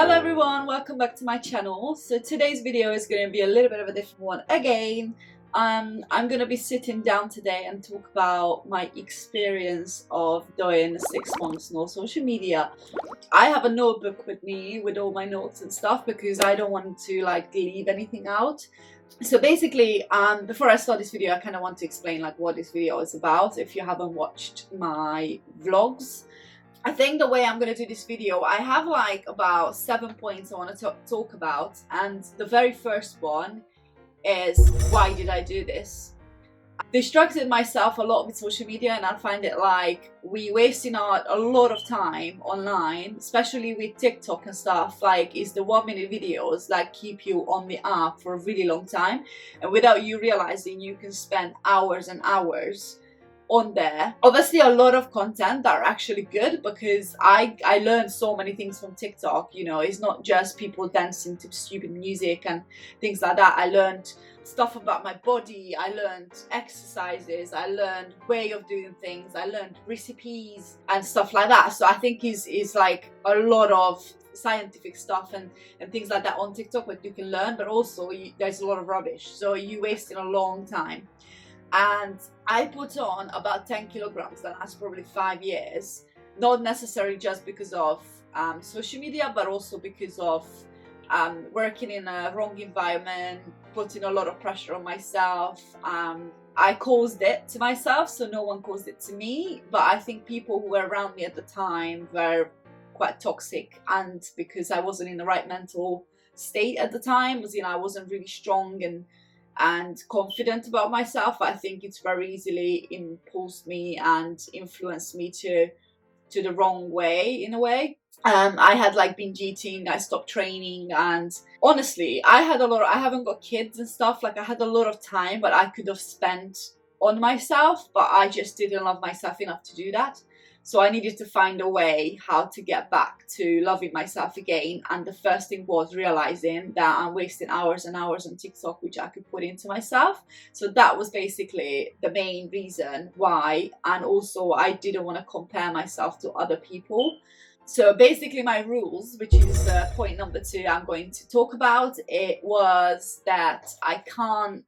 Hello everyone, welcome back to my channel. So today's video is going to be a little bit of a different one again. I'm going to be sitting down today and talk about my experience of doing 6 months no social media. I have a notebook with me with all my notes and stuff because I don't want to leave anything out. So basically, before I start this video, I kind of want to explain what this video is about if you haven't watched my vlogs. I think the way I'm going to do this video, I have about 7 points I want to talk about, and the very first one is why did I do this? I distracted myself a lot with social media, and I find it we wasting out a lot of time online, especially with TikTok and stuff. Is the 1-minute videos keep you on the app for a really long time, and without you realizing, you can spend hours and hours on there. Obviously a lot of content that are actually good, because I learned so many things from TikTok. You know, it's not just people dancing to stupid music and things like that. I learned stuff about my body, I learned exercises, I learned way of doing things, I learned recipes and stuff like that. So I think is a lot of scientific stuff and things like that on TikTok what you can learn, but also there's a lot of rubbish, so you're wasting a long time. And I put on about 10 kilograms the last probably 5 years, not necessarily just because of social media, but also because of working in a wrong environment, putting a lot of pressure on myself. I caused it to myself, so no one caused it to me, but I think people who were around me at the time were quite toxic, and because I wasn't in the right mental state at the time, I wasn't really strong and confident about myself. I think it's very easily impulsed me and influenced me to the wrong way in a way. I had binge eating, I stopped training, and honestly I haven't got kids and stuff. I had a lot of time but I could have spent on myself, but I just didn't love myself enough to do that. So I needed to find a way how to get back to loving myself again. And the first thing was realizing that I'm wasting hours and hours on TikTok, which I could put into myself. So that was basically the main reason why. And also I didn't want to compare myself to other people. So basically my rules, which is point number 2 I'm going to talk about, it was that I can't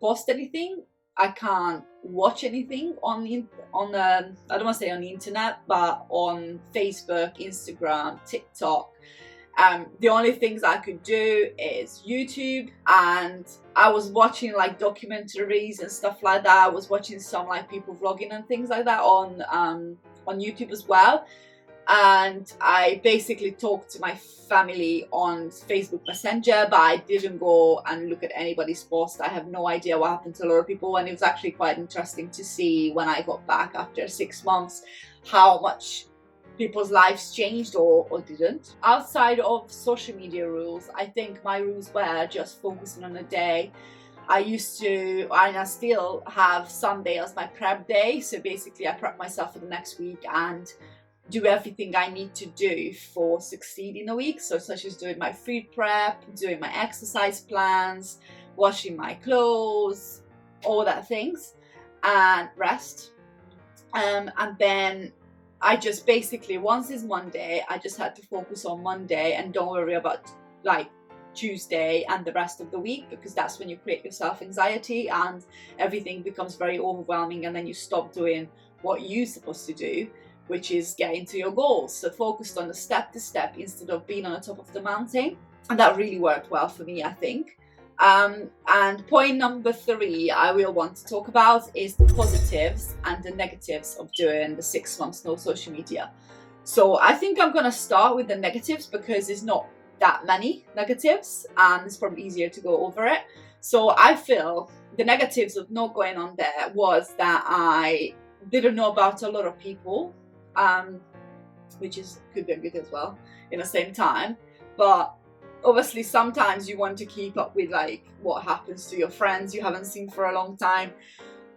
post anything, I can't watch anything on I don't want to say on the internet, but on Facebook, Instagram, TikTok. The only things I could do is YouTube, and I was watching documentaries and stuff like that. I was watching some people vlogging and things like that on YouTube as well. And I basically talked to my family on Facebook Messenger, but I didn't go and look at anybody's post. I have no idea what happened to a lot of people, and it was actually quite interesting to see when I got back after 6 months how much people's lives changed or didn't. Outside of social media rules, I think my rules were just focusing on a day. I used to, and I still have Sunday as my prep day, so basically I prep myself for the next week and do everything I need to do for succeeding a week. So such as doing my food prep, doing my exercise plans, washing my clothes, all that things, and rest. And then I just basically, once it's Monday, I just had to focus on Monday and don't worry about Tuesday and the rest of the week, because that's when you create yourself anxiety and everything becomes very overwhelming, and then you stop doing what you're supposed to do, which is getting to your goals. So focused on the step to step instead of being on the top of the mountain. And that really worked well for me, I think. And point number 3 I will want to talk about is the positives and the negatives of doing the 6 months no social media. So I think I'm going to start with the negatives because there's not that many negatives and it's probably easier to go over it. So I feel the negatives of not going on there was that I didn't know about a lot of people, which could be a good as well in the same time. But obviously sometimes you want to keep up with what happens to your friends you haven't seen for a long time.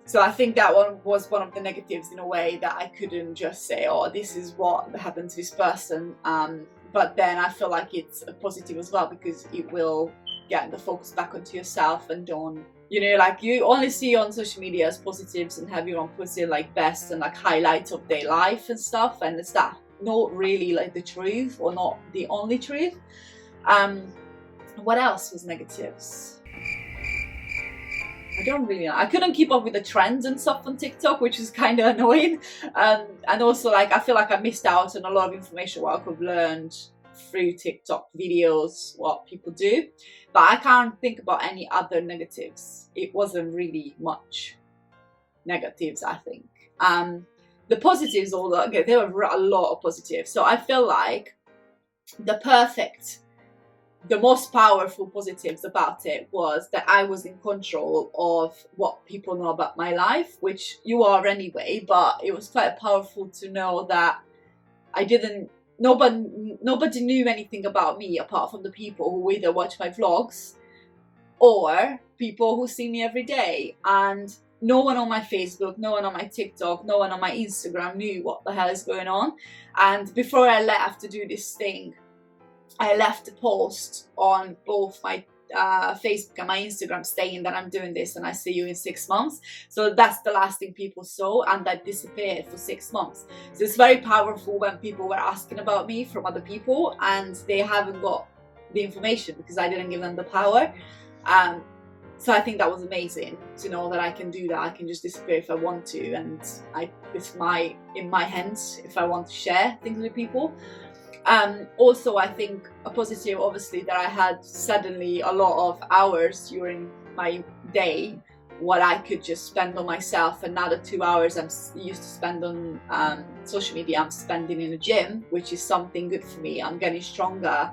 So I think that one was one of the negatives in a way, that I couldn't just say, oh, this is what happened to this person. But then I feel like it's a positive as well, because it will get the focus back onto yourself and don't, you only see on social media as positives and everyone puts in best and highlights of their life and stuff, and it's that not really like the truth, or not the only truth. What else was negatives? I don't really know. I couldn't keep up with the trends and stuff on TikTok, which is kind of annoying. And also, like, I feel like I missed out on a lot of information what I could have learned through TikTok videos, what people do. But I can't think about any other negatives. It wasn't really much negatives, I think. The positives, although okay, there were a lot of positives. So I feel like the most powerful positives about it was that I was in control of what people know about my life, which you are anyway, but it was quite powerful to know that nobody knew anything about me apart from the people who either watch my vlogs or people who see me every day. And no one on my Facebook, no one on my TikTok, no one on my Instagram knew what the hell is going on. And before I left to do this thing, I left a post on both my Facebook and my Instagram saying that I'm doing this and I see you in 6 months. So that's the last thing people saw, and that disappeared for 6 months. So it's very powerful when people were asking about me from other people and they haven't got the information because I didn't give them the power. So I think that was amazing to know that I can do that. I can just disappear if I want to, and it's in my hands if I want to share things with people. Also, I think a positive, obviously, that I had suddenly a lot of hours during my day what I could just spend on myself, and now the 2 hours I'm used to spend on social media, I'm spending in the gym, which is something good for me. I'm getting stronger,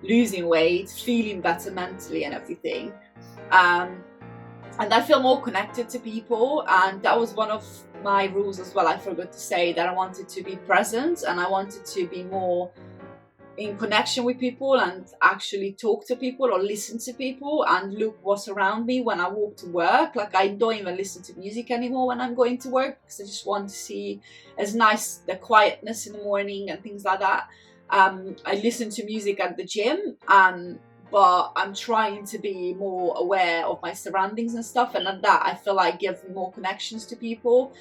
losing weight, feeling better mentally and everything. And I feel more connected to people, and that was one of my rules as well. I forgot to say that I wanted to be present and I wanted to be more in connection with people and actually talk to people or listen to people and look what's around me when I walk to work. Like, I don't even listen to music anymore when I'm going to work because I just want to see as nice the quietness in the morning and things like that. I listen to music at the gym, but I'm trying to be more aware of my surroundings and stuff, and that I feel like gives me more connections to people.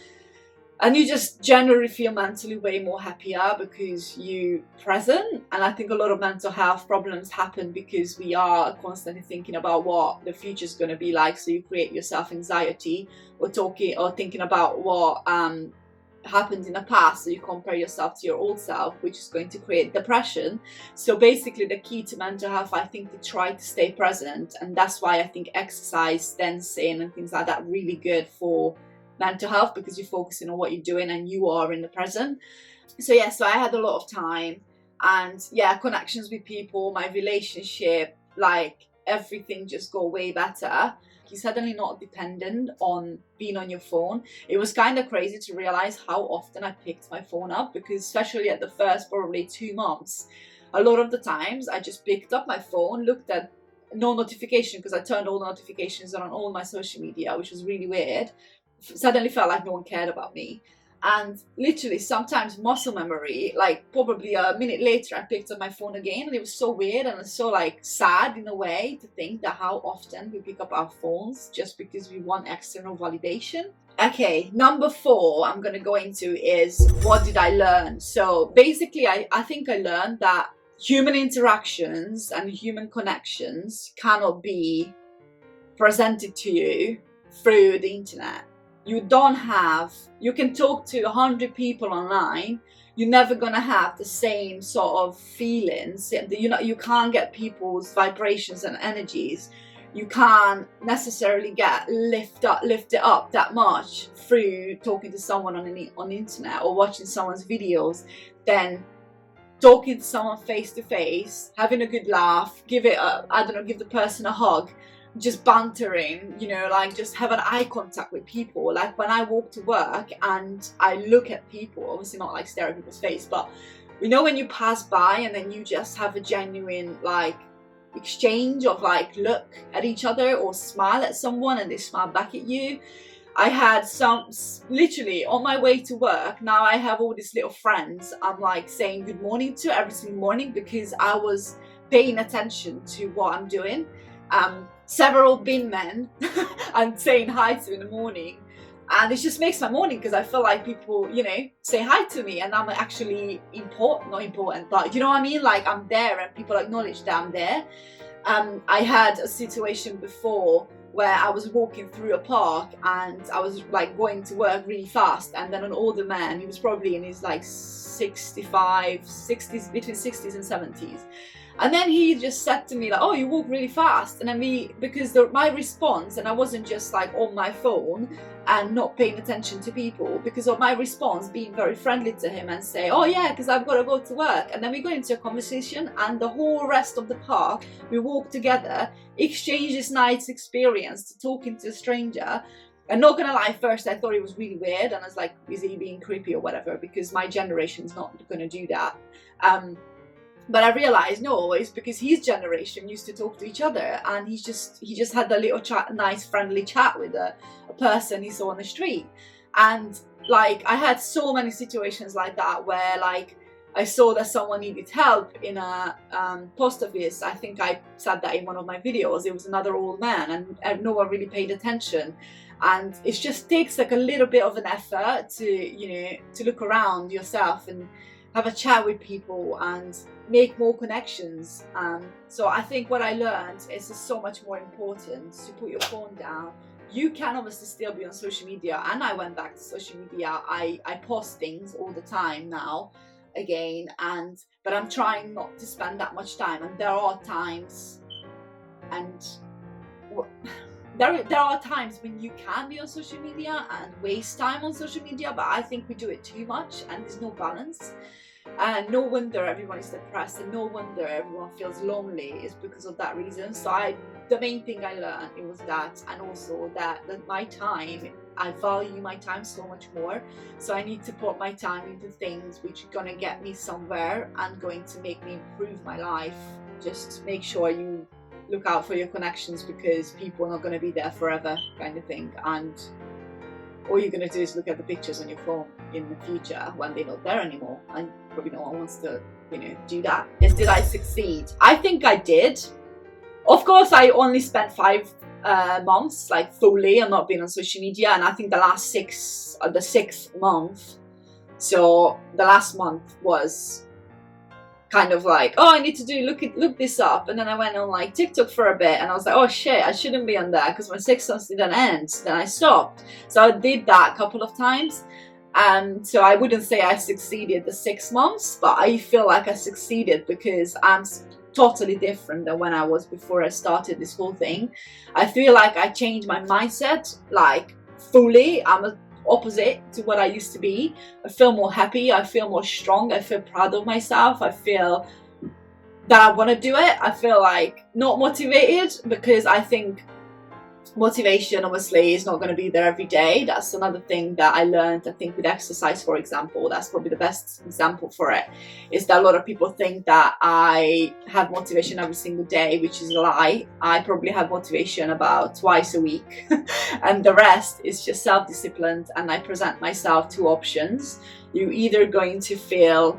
And you just generally feel mentally way more happier because you're present. And I think a lot of mental health problems happen because we are constantly thinking about what the future is going to be like. So you create yourself anxiety, or thinking about what happened in the past. So you compare yourself to your old self, which is going to create depression. So basically the key to mental health, I think, to try to stay present. And that's why I think exercise, dancing and things like that really good for mental health, because you're focusing on what you're doing and you are in the present. So yeah, so I had a lot of time, and yeah, connections with people, my relationship, like everything just got way better. You're suddenly not dependent on being on your phone. It was kind of crazy to realize how often I picked my phone up, because especially at the first probably 2 months, a lot of the times I just picked up my phone, looked at no notification, because I turned all the notifications on all my social media, which was really weird. Suddenly felt like no one cared about me. And literally sometimes muscle memory, like probably a minute later I picked up my phone again, and it was so weird and so like sad in a way to think that how often we pick up our phones just because we want external validation. Okay, number 4 I'm going to go into is, what did I learn? So basically I think I learned that human interactions and human connections cannot be presented to you through the internet. You can talk to 100 people online, you're never gonna have the same sort of feelings. You can't get people's vibrations and energies. You can't necessarily get lifted up that much through talking to someone on the internet or watching someone's videos, then talking to someone face to face, having a good laugh, give the person a hug, just bantering, like just have an eye contact with people. Like when I walk to work and I look at people, obviously not like stare at people's face, but when you pass by and then you just have a genuine like exchange of like look at each other or smile at someone and they smile back at you. I had literally on my way to work, now I have all these little friends I'm like saying good morning to every single morning because I was paying attention to what I'm doing. Several bin men I'm saying hi to in the morning, And it just makes my morning because I feel like people, you know, say hi to me and I'm actually important, not important, but you know what I mean? Like I'm there and people acknowledge that I'm there. I had a situation before where I was walking through a park and I was like going to work really fast, and then an older man, he was probably in his like 60s, between 60s and 70s. And then he just said to me like, oh, you walk really fast. And then because my response, and I wasn't just like on my phone and not paying attention to people, because of my response being very friendly to him and say, oh yeah, because I've got to go to work. And then we got into a conversation, and the whole rest of the park, we walked together, exchanged this nice experience to talking to a stranger. And not gonna lie, first I thought it was really weird, and I was like, is he being creepy or whatever? Because my generation's not gonna do that. But I realized, no, it's because his generation used to talk to each other, and he just had a little nice friendly chat with a person he saw on the street. And like I had so many situations like that where like I saw that someone needed help in a post office. I think I said that in one of my videos. It was another old man, and no one really paid attention. And it just takes like a little bit of an effort to, you know, to look around yourself and have a chat with people and make more connections. So I think what I learned is it's so much more important to put your phone down. You can obviously still be on social media, and I went back to social media. I post things all the time now again, but I'm trying not to spend that much time. And there are times, and there are times when you can be on social media and waste time on social media, but I think we do it too much and there's no balance. And no wonder everyone is depressed, and no wonder everyone feels lonely, is because of that reason. So the main thing I learned, it was that, and also that my time, I value my time so much more. So I need to put my time into things which are gonna get me somewhere and going to make me improve my life. Just make sure you look out for your connections, because people are not going to be there forever, kind of thing. And all you're going to do is look at the pictures on your phone in the future when they're not there anymore, and probably no one wants to, you know, do that. Did I succeed? I think I did. Of course, I only spent 5 months like fully. I'm not being on social media, and I think the sixth month, so the last month was kind of like, oh, I need to look this up. And then I went on like TikTok for a bit, and I was like, oh shit, I shouldn't be on there because my 6 months didn't end. Then I stopped. So I did that a couple of times. So I wouldn't say I succeeded the 6 months, but I feel like I succeeded because I'm totally different than when I was before I started this whole thing. I feel like I changed my mindset like fully. I'm a opposite to what I used to be. I feel more happy, I feel more strong, I feel proud of myself, I feel that I want to do it. I feel like not motivated, because I think motivation obviously is not going to be there every day. That's another thing that I learned, I think, with exercise, for example. That's probably the best example for it, is that a lot of people think that I have motivation every single day, which is a lie. I probably have motivation about twice a week and the rest is just self-disciplined. And I present myself 2 options. You're either going to feel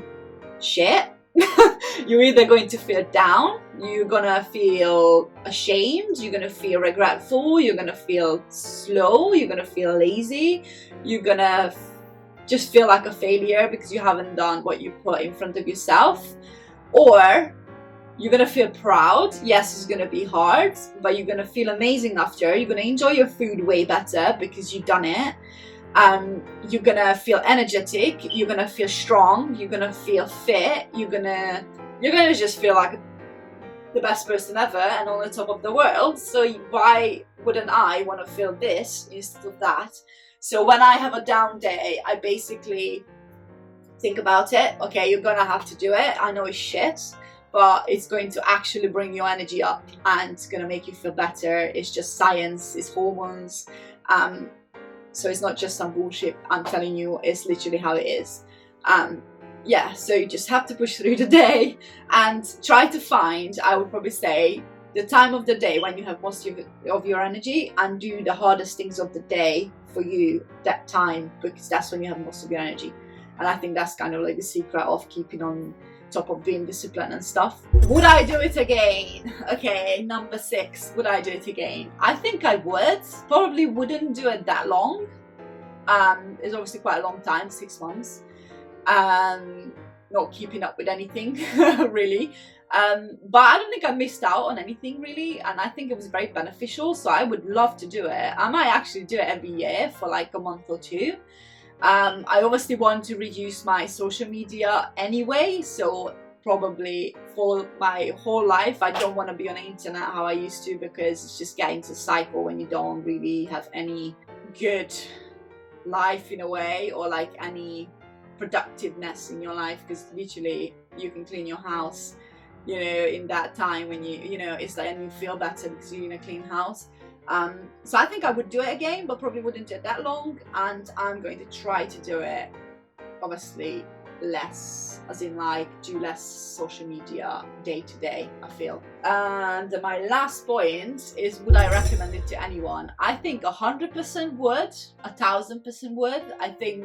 shit, you're either going to feel down, you're gonna feel ashamed, you're gonna feel regretful, you're gonna feel slow, you're gonna feel lazy, you're gonna just feel like a failure because you haven't done what you put in front of yourself. Or you're gonna feel proud. Yes, it's gonna be hard, but you're gonna feel amazing after. You're gonna enjoy your food way better because you've done it. You're gonna feel energetic, you're gonna feel strong, you're gonna feel fit, you're gonna just feel like the best person ever and on the top of the world. So why wouldn't I want to feel this instead of that? So when I have a down day, I basically think about it. Okay, you're gonna have to do it. I know it's shit, but it's going to actually bring your energy up and it's gonna make you feel better. It's just science, it's hormones. So it's not just some bullshit I'm telling you, it's literally how it is. Yeah, so you just have to push through the day and try to find, I would probably say, the time of the day when you have most of your energy, and do the hardest things of the day for you that time, because that's when you have most of your energy. And I think that's kind of like the secret of keeping on top of being disciplined and stuff. Would I do it again? Okay, number 6, would I do it again? I think I would. Probably wouldn't do it that long. It's obviously quite a long time, 6 months. Not keeping up with anything really. But I don't think I missed out on anything really, and I think it was very beneficial, so I would love to do it. I might actually do it every year for like a month or two. I obviously want to reduce my social media anyway, so probably for my whole life I don't want to be on the internet how I used to, because it's just getting to a cycle when you don't really have any good life in a way, or like any productiveness in your life, because literally you can clean your house, you know, in that time when you know, it's like, and you feel better because you're in a clean house. So I think I would do it again, but probably wouldn't do it that long, and I'm going to try to do it obviously less, as in like do less social media day to day, I feel. And my last point is, would I recommend it to anyone? I think 100% would, 1000% would. I think,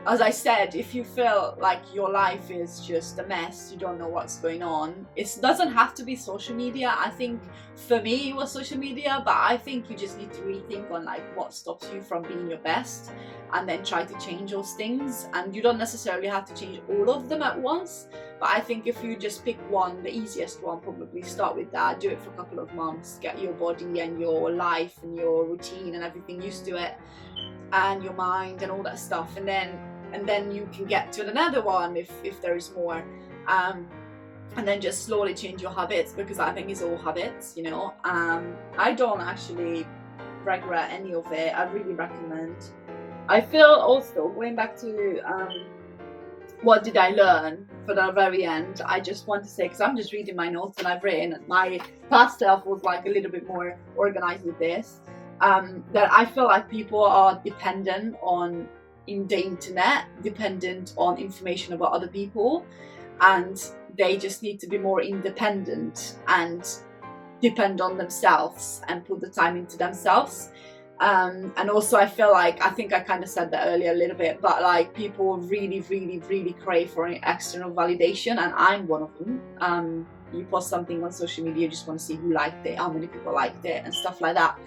as I said, if you feel like your life is just a mess, you don't know what's going on, it doesn't have to be social media. I think for me it was social media, but I think you just need to rethink on like what stops you from being your best, and then try to change those things. And you don't necessarily have to change all of them at once, but I think if you just pick one, the easiest one, probably start with that, do it for a couple of months, get your body and your life and your routine and everything used to it, and your mind and all that stuff, and then you can get to another one if there is more, and then just slowly change your habits, because I think it's all habits, you know. I don't actually regret any of it. I really recommend. I feel also, going back to what did I learn for the very end, I just want to say, because I'm just reading my notes and I've written, my past self was like a little bit more organized with this, that I feel like people are dependent on in the internet, dependent on information about other people, and they just need to be more independent and depend on themselves and put the time into themselves. And also I feel like, I think I kind of said that earlier a little bit, but like people really crave for an external validation, and I'm one of them. You post something on social media, you just want to see who liked it, how many people liked it and stuff like that.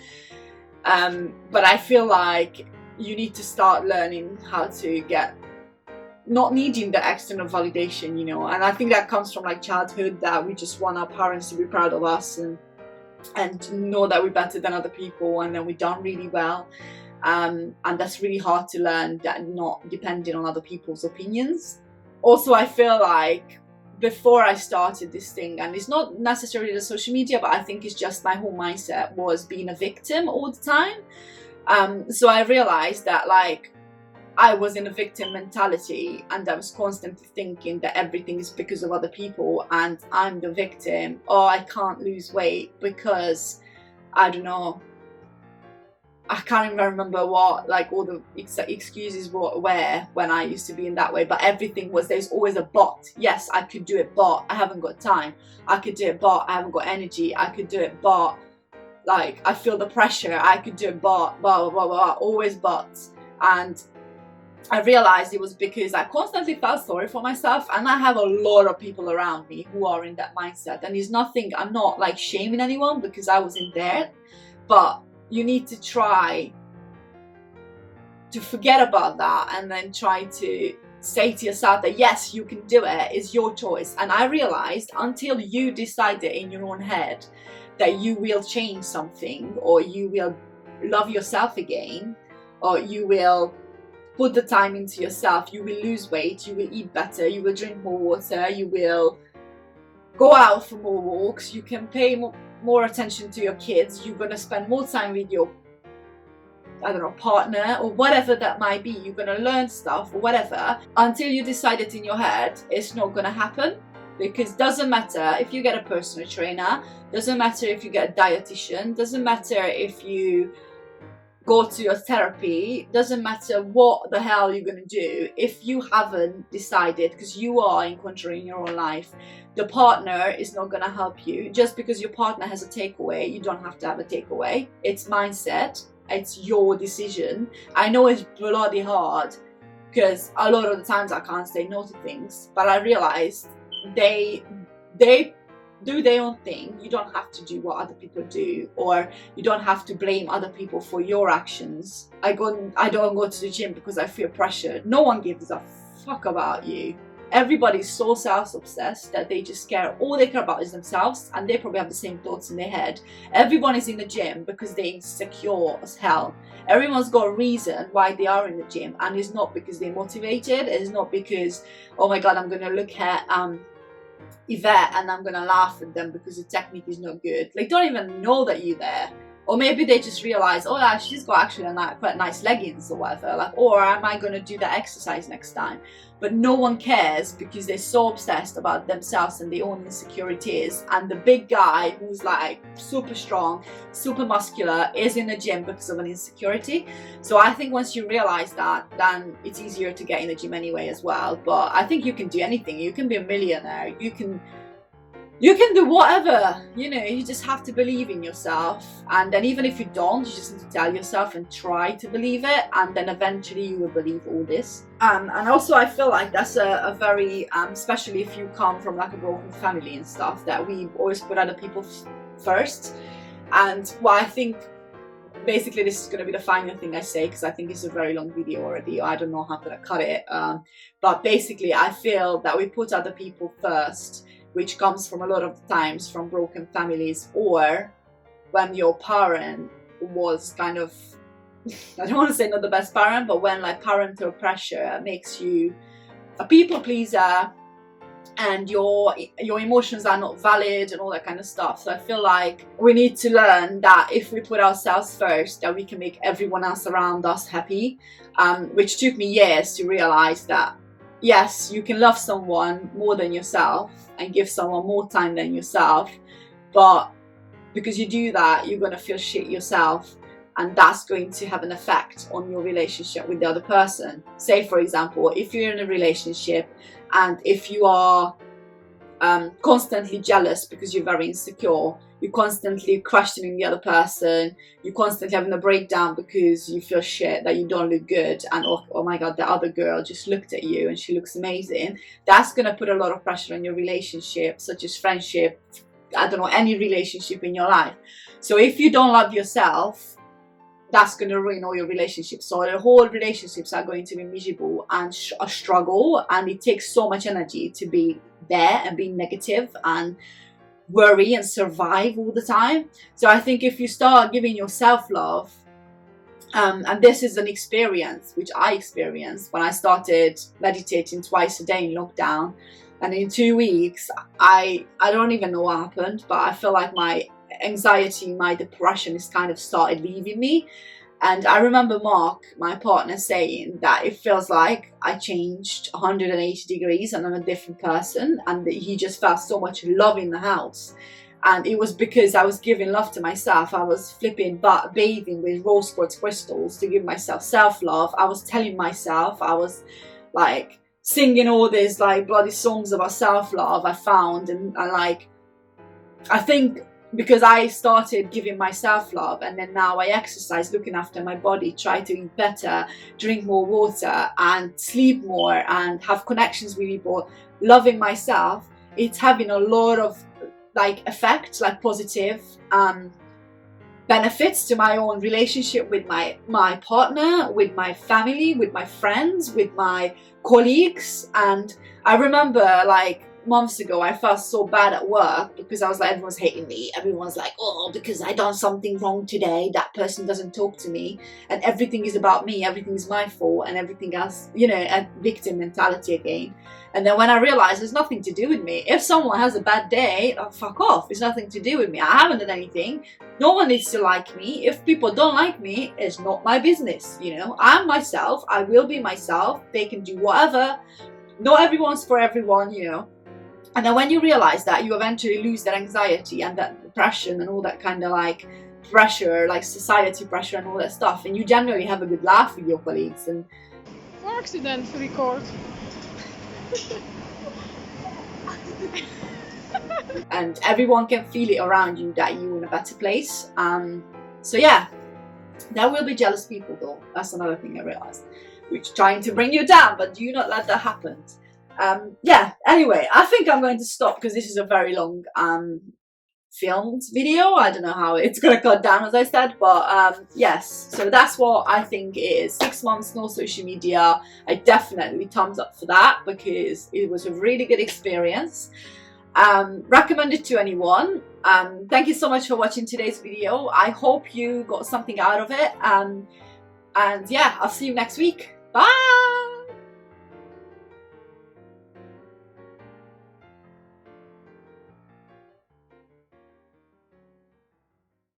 But I feel like you need to start learning how to get, not needing the external validation, you know. And I think that comes from like childhood, that we just want our parents to be proud of us and know that we're better than other people, and then we've done really well. And that's really hard to learn, that not depending on other people's opinions. Also, I feel like before I started this thing, and it's not necessarily the social media, but I think it's just my whole mindset was being a victim all the time. So I realized that like I was in a victim mentality, and I was constantly thinking that everything is because of other people and I'm the victim. Oh, I can't lose weight because, I don't know, I can't even remember what, like all the excuses were when I used to be in that way, but everything was, there's always a but. Yes, I could do it, but I haven't got time. I could do it, but I haven't got energy. I could do it, but like I feel the pressure. I could do it, but blah blah blah blah, always buts. And I realized it was because I constantly felt sorry for myself, and I have a lot of people around me who are in that mindset. And it's nothing, I'm not like shaming anyone because I was in there, but you need to try to forget about that and then try to say to yourself that yes, you can do it, it's your choice. And I realized, until you decide it in your own head that you will change something, or you will love yourself again, or you will put the time into yourself, you will lose weight, you will eat better, you will drink more water, you will go out for more walks, you can pay more attention to your kids, you're going to spend more time with your, I don't know, partner or whatever that might be, you're going to learn stuff or whatever. Until you decide it in your head, it's not going to happen. Because doesn't matter if you get a personal trainer, doesn't matter if you get a dietitian, doesn't matter if you go to your therapy, doesn't matter what the hell you're going to do, if you haven't decided, because you are in control in your own life, the partner is not going to help you. Just because your partner has a takeaway, you don't have to have a takeaway. It's mindset, it's your decision. I know it's bloody hard, because a lot of the times I can't say no to things, but I realized they do their own thing. You don't have to do what other people do, or you don't have to blame other people for your actions. I don't go to the gym because I feel pressure. No one gives a fuck about you. Everybody's so self-obsessed that they just care, all they care about is themselves, and they probably have the same thoughts in their head. Everyone is in the gym because they're insecure as hell. Everyone's got a reason why they are in the gym, and it's not because they're motivated. It's not because, oh my god, I'm gonna look at Ivett and I'm gonna laugh at them because the technique is not good. They don't even know that you're there. Or maybe they just realize, oh yeah, she's got actually quite nice leggings or whatever, like, or am I going to do that exercise next time? But no one cares because they're so obsessed about themselves and their own insecurities. And the big guy who's like super strong, super muscular, is in the gym because of an insecurity. So I think once you realize that, then it's easier to get in the gym anyway as well. But I think you can do anything. You can be a millionaire. You can do whatever, you know. You just have to believe in yourself, and then even if you don't, you just need to tell yourself and try to believe it, and then eventually you will believe all this. And also I feel like that's a very especially if you come from like a broken family and stuff, that we always put other people first. And well, I think basically this is going to be the final thing I say, because I think it's a very long video already. I don't know how to cut it, but basically I feel that we put other people first, which comes from a lot of the times from broken families, or when your parent was kind of, I don't want to say not the best parent, but when like parental pressure makes you a people pleaser and your emotions are not valid and all that kind of stuff. So I feel like we need to learn that if we put ourselves first, that we can make everyone else around us happy, which took me years to realize that yes, you can love someone more than yourself and give someone more time than yourself, but because you do that, you're going to feel shit yourself, and that's going to have an effect on your relationship with the other person. Say for example, if you're in a relationship and if you are constantly jealous because you're very insecure, you're constantly questioning the other person, you're constantly having a breakdown because you feel shit that you don't look good, and oh my god, the other girl just looked at you and she looks amazing, that's going to put a lot of pressure on your relationship, such as friendship, I don't know, any relationship in your life. So if you don't love yourself, that's going to ruin all your relationships. So the whole relationships are going to be miserable and a struggle, and it takes so much energy to be there and be negative and worry and survive all the time. So I think if you start giving yourself love, and this is an experience which I experienced when I started meditating twice a day in lockdown, and in 2 weeks I don't even know what happened, but I feel like my anxiety, my depression is kind of started leaving me. And I remember Mark, my partner, saying that it feels like I changed 180 degrees and I'm a different person, and that he just felt so much love in the house. And it was because I was giving love to myself. I was bathing with rose quartz crystals to give myself self-love. I was telling myself, I was like singing all these like bloody songs about self-love I found, and like I think because I started giving myself love, and then now I exercise, looking after my body, try to eat better, drink more water and sleep more and have connections with people, loving myself, it's having a lot of like effects, like positive benefits to my own relationship with my partner, with my family, with my friends, with my colleagues. And I remember like months ago I felt so bad at work because I was like, everyone's hating me, everyone's like, oh, because I done something wrong today, that person doesn't talk to me, and everything is about me, everything is my fault, and everything else, you know, a victim mentality again. And then when I realized it's nothing to do with me, if someone has a bad day, oh, fuck off, it's nothing to do with me, I haven't done anything, no one needs to like me. If people don't like me, it's not my business, you know. I'm myself, I will be myself, they can do whatever, not everyone's for everyone, you know. And then when you realize that, you eventually lose that anxiety and that depression and all that kind of like pressure, like society pressure and all that stuff, and you generally have a good laugh with your colleagues. And for accident record. and everyone can feel it around you that you're in a better place. So yeah, there will be jealous people though. That's another thing I realized, which trying to bring you down, but do not let that happen. Yeah, anyway, I think I'm going to stop because this is a very long filmed video. I don't know how it's gonna cut down, as I said, but yes, so that's what I think it is. 6 months no social media. I definitely thumbs up for that because it was a really good experience. Recommend it to anyone. Thank you so much for watching today's video. I hope you got something out of it, and yeah, I'll see you next week. Bye.